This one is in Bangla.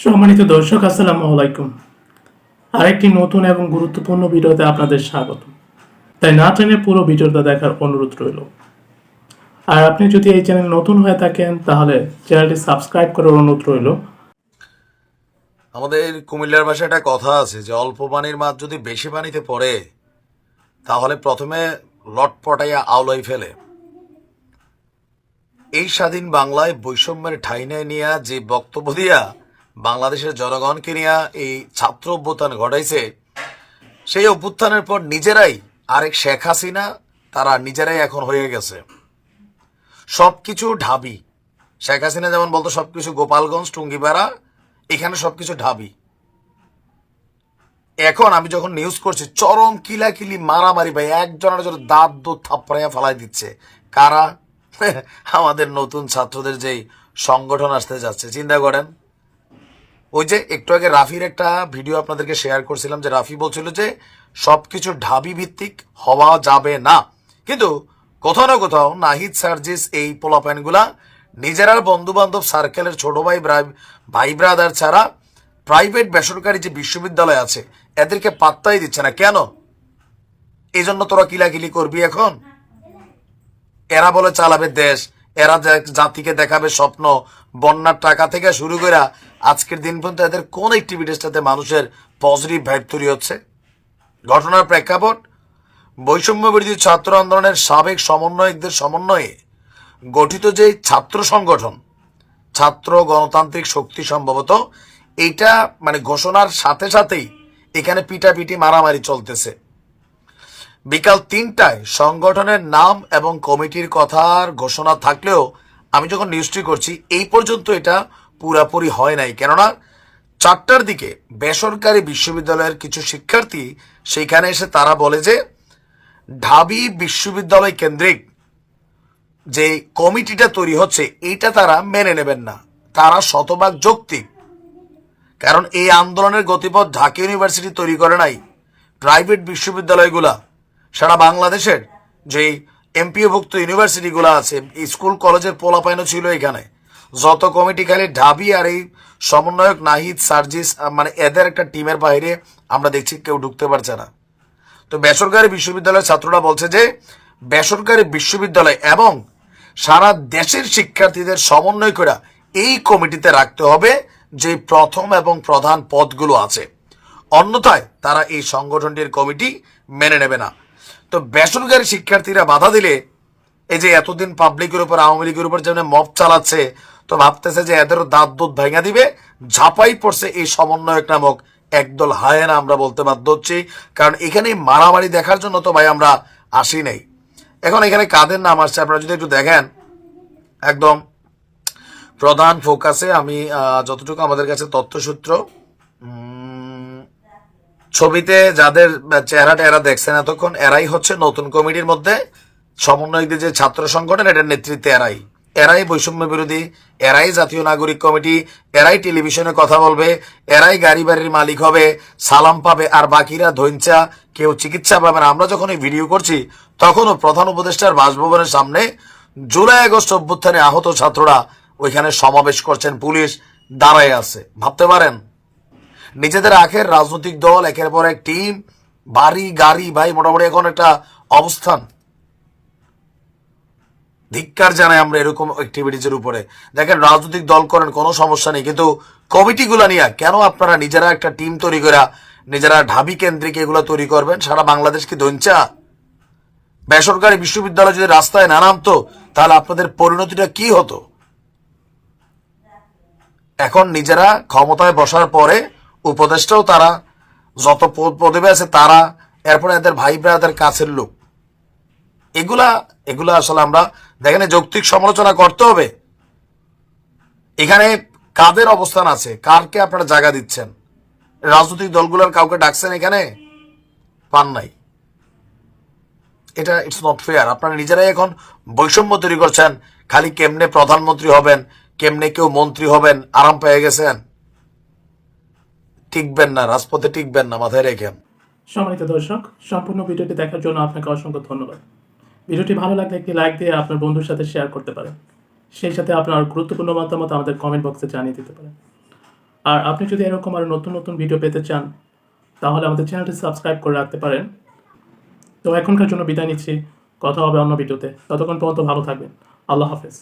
সম্মানিত দর্শক, আসসালামু আলাইকুম। আরেকটি নতুন এবং গুরুত্বপূর্ণ ভিডিওতে আপনাদের স্বাগত। তাই না টেনে পুরো ভিডিওটা দেখার অনুরোধ রইল। আর আপনি যদি এই চ্যানেল নতুন হয়ে থাকেন তাহলে চ্যানেলটি সাবস্ক্রাইব করার অনুরোধ রইল। আমাদের কুমিল্লার ভাষায় একটা কথা আছে যে অল্প পানির মাছ যদি বেশি পানিতে পড়ে তাহলে প্রথমে লটপটাইয়া আওলাই ফেলে। এই স্বাধীন বাংলায় বৈষম্যের ঠাঁই নেয় নিয়া যে বক্তব্য দিয়া বাংলাদেশের জনগণকে নিয়ে এই ছাত্র অভ্যুত্থান ঘটাইছে, সেই অভ্যুত্থানের পর নিজেরাই আরেক শেখ হাসিনা, তারা নিজেরাই এখন হয়ে গেছে সবকিছু ঢাবি। শেখ হাসিনা যেমন বলতো সবকিছু গোপালগঞ্জ টুঙ্গিপাড়া, এখানে সবকিছু ঢাবি। এখন আমি যখন নিউজ করছি চরম কিলাকিলি মারামারি ভাই, একজনের জন্য দাঁত দুধ থাপড়াইয়া ফেলাই দিচ্ছে। কারা? আমাদের নতুন ছাত্রদের যেই সংগঠন আসতে যাচ্ছে, চিন্তা করেন। ওই যে একটু আগে রাফির একটা ভিডিও আপনাদেরকে শেয়ার করছিলাম, যে রাফি বলছিল যে সবকিছু ঢাবি ভিত্তিক হওয়া যাবে না, কিন্তু কোথাও না কোথাও নাহিদ সার্জিস এই পোলাপাইনগুলা নিজেরার বন্ধু বান্ধব সার্কেলের ছোট ভাই ব্রাদার ছাড়া প্রাইভেট বেসরকারি যে বিশ্ববিদ্যালয় আছে এদেরকে পাত্তাই দিচ্ছে না। কেন? এই জন্য তোরা কিলাকিলি করবি এখন? এরা বলে চালাবে দেশ, এরা জাতিকে দেখাবে স্বপ্ন। বন্যার টাকা থেকে শুরু করে আজকের দিন পর্যন্ত এদের কোন অ্যাক্টিভিটিসটাতে মানুষের পজিটিভ ভাইব তৈরি হচ্ছে? ঘটনার প্রেক্ষাপট, বৈষম্য বিরোধী ছাত্র আন্দোলনের সাবেক সমন্বয়কদের সমন্বয়ে গঠিত যে ছাত্র সংগঠন ছাত্র গণতান্ত্রিক শক্তি, সম্ভবত এইটা মানে ঘোষণার সাথে সাথেই এখানে পিটাপিটি মারামারি চলতেছে। বিকাল 3টায় সংগঠনের নাম এবং কমিটির কথার ঘোষণা থাকলেও আমি যখন নিউজটি করছি এই পর্যন্ত এটা পুরাপুরি হয় নাই। কেননা 4টার দিকে বেসরকারি বিশ্ববিদ্যালয়ের কিছু শিক্ষার্থী সেইখানে এসে তারা বলে যে ঢাবি বিশ্ববিদ্যালয় কেন্দ্রিক যে কমিটিটা তৈরি হচ্ছে এইটা তারা মেনে নেবেন না। তারা শতভাগ যৌক্তিক, কারণ এই আন্দোলনের গতিপথ ঢাকা ইউনিভার্সিটি তৈরি করে নাই, প্রাইভেট বিশ্ববিদ্যালয়গুলা সারা বাংলাদেশের যে এমপিওভুক্ত ইউনিভার্সিটিগুলো আছে, স্কুল কলেজের পোলাপাইনও ছিল এখানে। যত কমিটি খালি ঢাবি আর এই সমন্বয়ক নাহিদ সার্জিস, মানে এদের একটা টিমের বাইরে আমরা দেখছি কেউ ঢুকতে পারছে না। তো বেসরকারি বিশ্ববিদ্যালয়ের ছাত্ররা বলছে যে বেসরকারি বিশ্ববিদ্যালয় এবং সারা দেশের শিক্ষার্থীদের সমন্বয় করে এই কমিটিতে রাখতে হবে যে প্রথম এবং প্রধান পদগুলো আছে, অন্যথায় তারা এই সংগঠনটির কমিটি মেনে নেবে না। তো বেসরকারি শিক্ষার্থীরা বাধা দিলে এই যে এতদিন পাবলিকের উপর, আওয়ামী লীগের উপর যেমন মব চালাচ্ছে, তো ভাবতেছে যে এদেরও দাঁত দুধ ভেঙে দিবে। ঝাঁপাই পড়ছে এই সমন্বয়ক নামক একদল হায়েনা, আমরা বলতে বাধ্য হচ্ছি, কারণ এখানে মারামারি দেখার জন্য তো ভাই আমরা আসি নাই। এখন এখানে কাদের নাম আসছে আপনারা যদি একটু দেখেন, একদম প্রধান ফোকাসে আমি যতটুকু আমাদের কাছে তথ্যসূত্র, ছবিতে যাদের চেহারাটা এরা দেখছেন এতক্ষণ, এরাই হচ্ছে নতুন কমিটির মধ্যে সমন্বয়কদের যে ছাত্র সংগঠন, এটার নেতৃত্বে এরাই বৈষম্য বিরোধী, এরাই জাতীয় নাগরিক কমিটি, এরাই টেলিভিশনে কথা বলবে, এরাই গাড়ি বাড়ির মালিক হবে, সালাম পাবে, আর বাকিরা ধৈঞ্চা কেউ চিকিৎসা পাবে না। আমরা যখন এই ভিডিও করছি তখনও প্রধান উপদেষ্টার বাসভবনের সামনে জুলাই আগস্ট অভ্যুত্থানে আহত ছাত্ররা ওইখানে সমাবেশ করছেন, পুলিশ দাঁড়ায় আছে। ভাবতে পারেন, নিজেদের আখের রাজনৈতিক দল, একের পর এক টিম, বাড়ি গাড়ি, ভাই মোটামুটি এখন একটা অবস্থান। ধিক্কার জানাই আমরা এরকম অ্যাক্টিভিটিজের উপরে। দেখেন, রাজনৈতিক দল করেন কোনো সমস্যা নেই, কিন্তু কমিটিগুলো নিয়ে কেন আপনারা নিজেরা একটা টিম তৈরি করে নিজেরা ঢাবি কেন্দ্রিক এগুলো তৈরি করবেন? সারা বাংলাদেশ কি দঞ্চা? বেসরকারি বিশ্ববিদ্যালয় যদি রাস্তায় না নামতো তাহলে আপনাদের পরিণতিটা কি হতো? এখন নিজেরা ক্ষমতায় বসার পরে উপদেষ্টাও তারা, যত পদে আছে তারা, এরপরে এদের ভাই ব্রাদার কাছের লোক, এগুলা এগুলা আসলে আমরা দেখেন যৌক্তিক সমালোচনা করতে হবে। এখানে কাদের অবস্থান আছে, কারকে আপনারা জায়গা দিচ্ছেন? রাজনৈতিক দলগুলোর কাউকে ডাকছেন এখানে? পান নাই। এটা ইটস নট ফেয়ার। আপনারা নিজেরাই এখন বৈষম্য তৈরি করছেন, খালি কেমনে প্রধানমন্ত্রী হবেন, কেমনে কেউ মন্ত্রী হবেন, আরাম পেয়ে গেছেন। টিকবেন না, রাজপথে টিকবেন না, মাথায় রেখেন। সম্মানিত দর্শক, সম্পূর্ণ ভিডিওটি দেখার জন্য আপনাকে অসংখ্য ধন্যবাদ। ভিডিওটি ভালো লাগলে একটি লাইক দিয়ে আপনার বন্ধুর সাথে শেয়ার করতে পারেন। সেই সাথে আপনার গুরুত্বপূর্ণ মতামত আমাদের কমেন্ট বক্সে জানিয়ে দিতে পারেন। আর আপনি যদি এরকম আরও নতুন নতুন ভিডিও পেতে চান তাহলে আমাদের চ্যানেলটি সাবস্ক্রাইব করে রাখতে পারেন। তো এখনকার জন্য বিদায় নিচ্ছি, কথা হবে অন্য ভিডিওতে। ততক্ষণ পর্যন্ত ভালো থাকবেন। আল্লাহ হাফেজ।